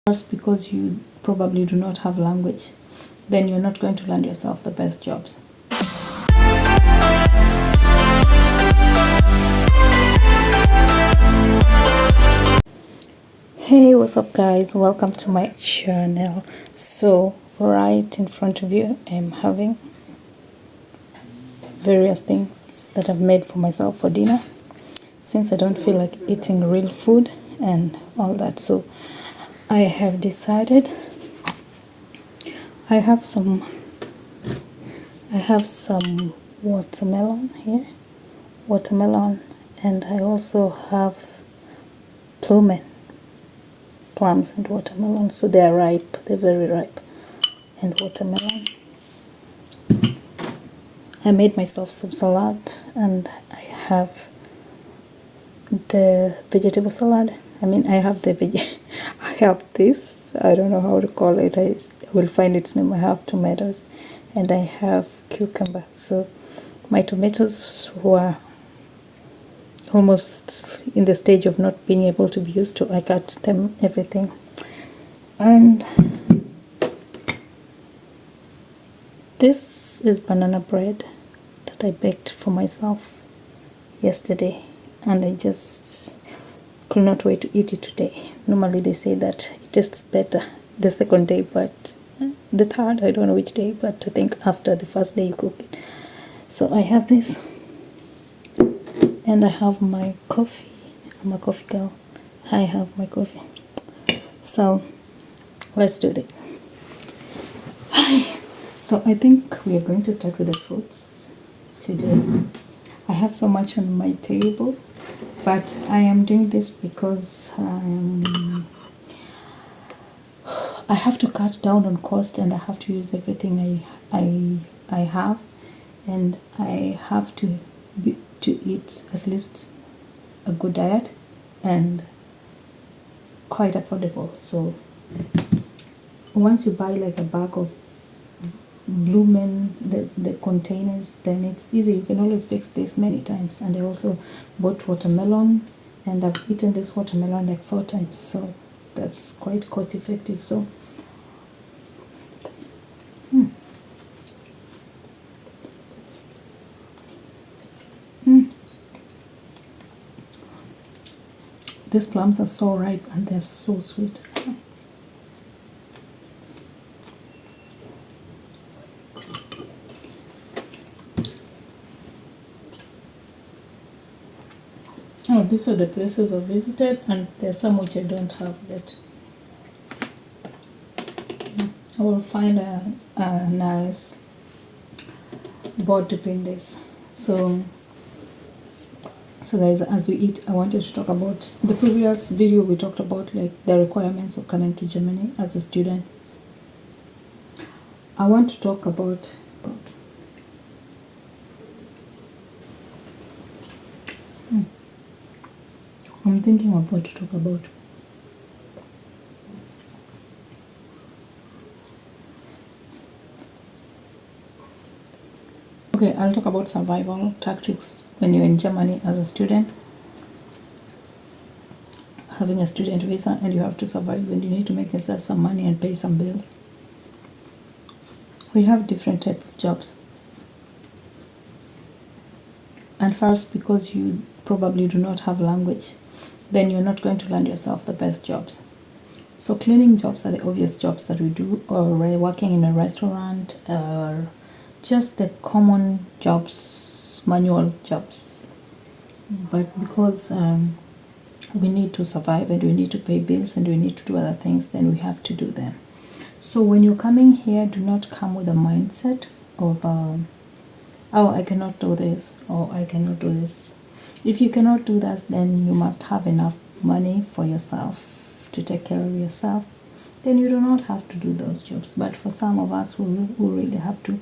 First, because you probably do not have language, then you're not going to land yourself the best jobs. Hey, what's up guys, welcome to my channel. So right in front of you I'm having various things that I've made for myself for dinner, since I don't feel like eating real food and all that. So I have decided I have some watermelon here, and I also have plums and watermelon. So they are ripe, they're very ripe. And watermelon, I made myself some salad, and I have the vegetable salad. I have I have this, I don't know how to call it, I will find its name. I have tomatoes and I have cucumber. So my tomatoes were almost in the stage of not being able to be used, to I cut them everything. And this is banana bread that I baked for myself yesterday, and I just could not wait to eat it today. Normally they say that it tastes better the second day, but the third, I don't know which day, but I think after the first day you cook it. So I have this, and I have my coffee. I'm a coffee girl. I have my coffee. So let's do it. So I think we are going to start with the fruits today. I have so much on my table, but I am doing this because I have to cut down on cost, and I have to use everything I have, and I have to eat at least a good diet and quite affordable. So once you buy like a bag of Bloomin', the containers, then it's easy. You can always fix this many times. And I also bought watermelon, and I've eaten this watermelon like 4 times, so that's quite cost effective. So these plums are so ripe and they're so sweet. Oh, these are the places I've visited, and there's some which I don't have yet. I will find a nice board to pin this. So guys, as we eat, I wanted to talk about the previous video. We talked about like the requirements of coming to Germany as a student. I want to talk about I'm thinking of what to talk about. Okay, I'll talk about survival tactics when you're in Germany as a student, having a student visa, and you have to survive, and you need to make yourself some money and pay some bills. We have different types of jobs. And first, because you probably do not have language, then you're not going to land yourself the best jobs. So cleaning jobs are the obvious jobs that we do, or working in a restaurant, or just the common jobs, manual jobs. But because we need to survive, and we need to pay bills, and we need to do other things, then we have to do them. So when you're coming here, do not come with a mindset of oh, I cannot do this, or I cannot do this. If you cannot do that, then you must have enough money for yourself to take care of yourself. Then you do not have to do those jobs. But for some of us who really have to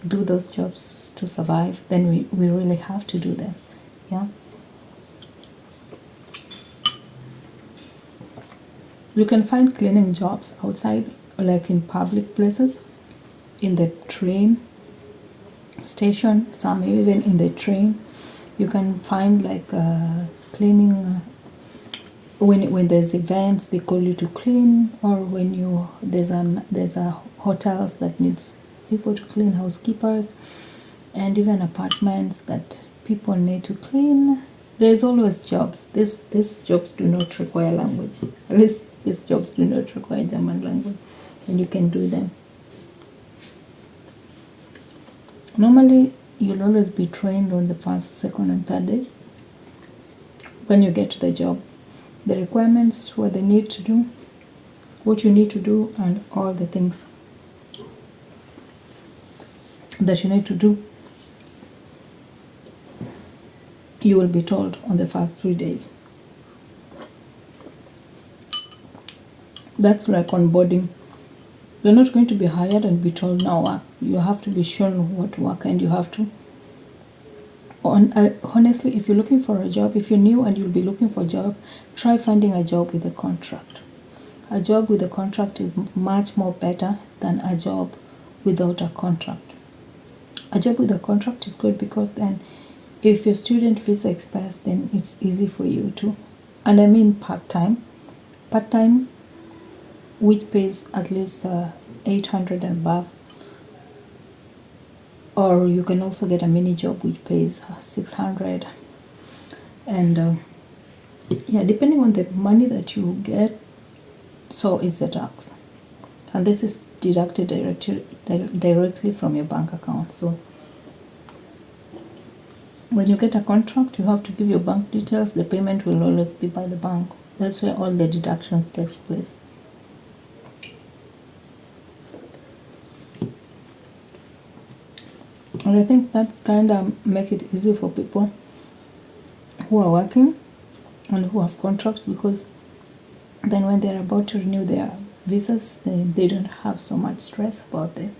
do those jobs to survive, then we really have to do them. Yeah. You can find cleaning jobs outside, like in public places, in the train station, some even in the train. You can find like cleaning when there's events, they call you to clean, or when there's a hotel that needs people to clean, housekeepers, and even apartments that people need to clean. There's always jobs. These jobs do not require language. At least these jobs do not require German language, and you can do them. Normally, you'll always be trained on the first, second, and third day. When you get to the job, the requirements, what they need to do, what you need to do, and all the things that you need to do, you will be told on the first 3 days. That's like onboarding. You're not going to be hired and be told now work. You have to be shown what work, and you have to. Honestly, if you're looking for a job, if you're new and you'll be looking for a job, try finding a job with a contract. A job with a contract is much more better than a job without a contract. A job with a contract is good because then if your student visa expires, then it's easy for you to, and I mean part-time, which pays at least 800 and above, or you can also get a mini job which pays 600, and yeah, depending on the money that you get, so is the tax, and this is deducted directly from your bank account. So when you get a contract, you have to give your bank details. The payment will always be by the bank. That's where all the deductions takes place. And I think that's kind of make it easy for people who are working and who have contracts, because then when they're about to renew their visas, they don't have so much stress about this.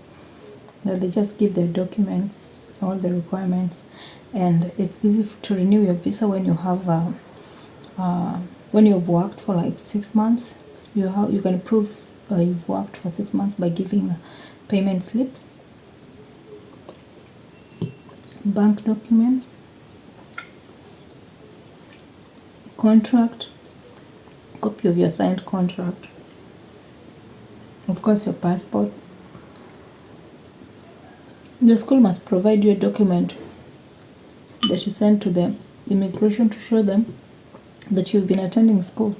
That they just give their documents, all the requirements, and it's easy to renew your visa when you have when you've worked for like 6 months. You can prove you've worked for 6 months by giving payment slips, bank documents, contract, copy of your signed contract, of course your passport. The school must provide you a document that you send to the immigration to show them that you've been attending school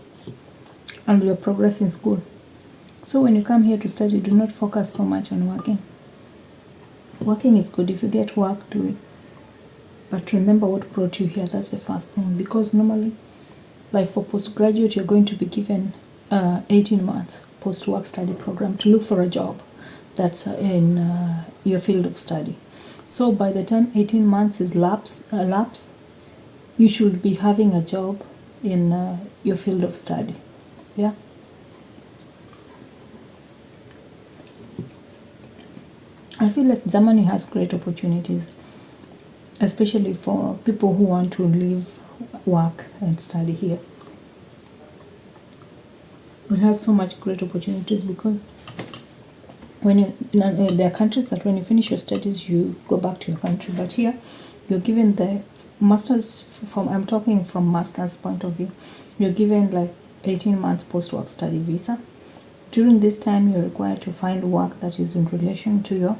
and your progress in school. So when you come here to study, do not focus so much on working. Working is good. If you get work, do it. But remember what brought you here. That's the first thing. Because normally, like for postgraduate, you're going to be given 18 months post-work study program to look for a job that's in your field of study. So by the time 18 months is lapse, you should be having a job in your field of study. Yeah. I feel like Germany has great opportunities, especially for people who want to live, work, and study here. It has so much great opportunities because there are countries that when you finish your studies, you go back to your country. But here, you're given the master's, I'm talking from master's point of view, you're given like 18 months post-work study visa. During this time, you're required to find work that is in relation to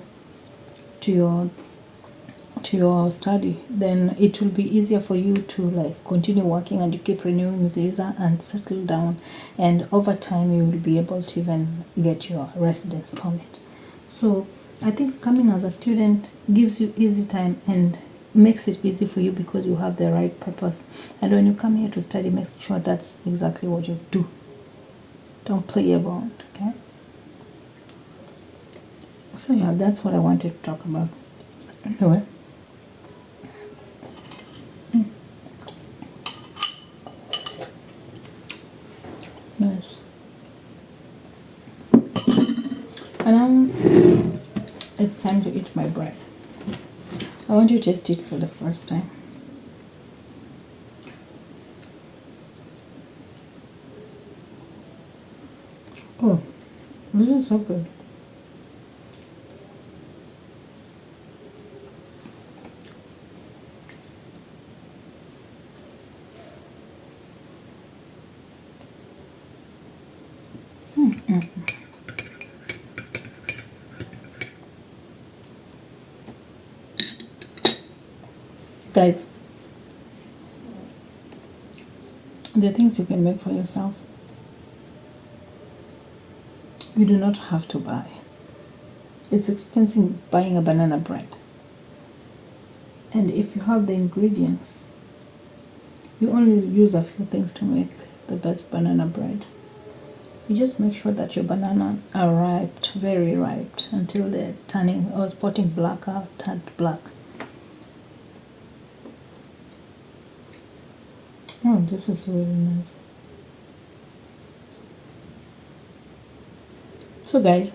your study. Then it will be easier for you to like continue working, and you keep renewing the visa and settle down, and over time you will be able to even get your residence permit. So I think coming as a student gives you easy time and makes it easy for you because you have the right purpose. And when you come here to study, make sure that's exactly what you do. Don't play around, okay? So yeah, that's what I wanted to talk about. Anyway. Yes. And now it's time to eat my bread. I want you to taste it for the first time. Oh, this is so good. Guys, there are things you can make for yourself. You do not have to buy. It's expensive buying a banana bread. And if you have the ingredients, you only use a few things to make the best banana bread. You just make sure that your bananas are ripe, very ripe, until they're turning or spotting black or turned black. Oh, this is really nice. So guys,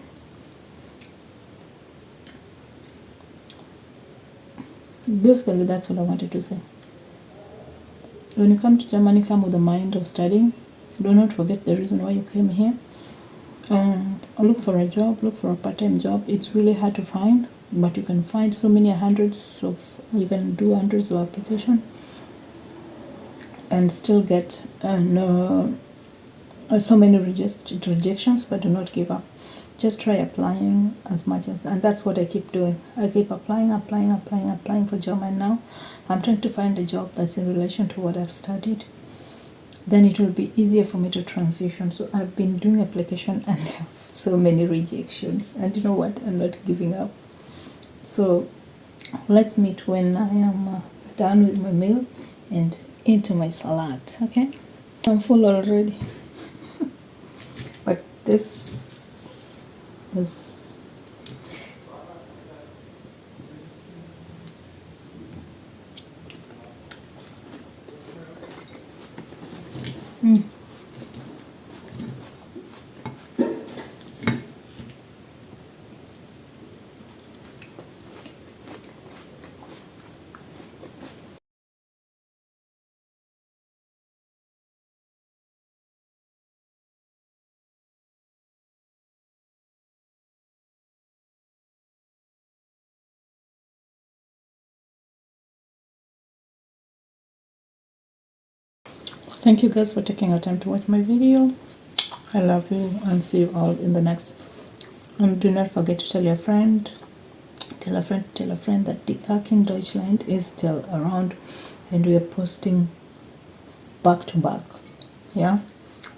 basically that's what I wanted to say. When you come to Germany, come with the mind of studying. Do not forget the reason why you came here. Look for a job, look for a part-time job. It's really hard to find, but you can find so many you can do hundreds of applications and still get so many rejections, but do not give up. Just try applying as much as, and that's what I keep doing. I keep applying for job, and now I'm trying to find a job that's in relation to what I've studied. Then it will be easier for me to transition. So I've been doing application and have so many rejections. And you know what? I'm not giving up. So let's meet when I am done with my meal and into my salad. Okay? I'm full already. But this is Thank you guys for taking your time to watch my video. I love you and see you all in the next. And do not forget to tell your friend, tell a friend that the Ark in Deutschland is still around and we are posting back to back. Yeah,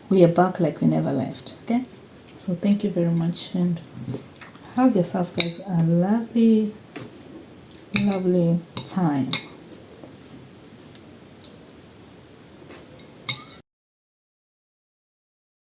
we are back like we never left. Okay, so thank you very much and have yourself guys a lovely time.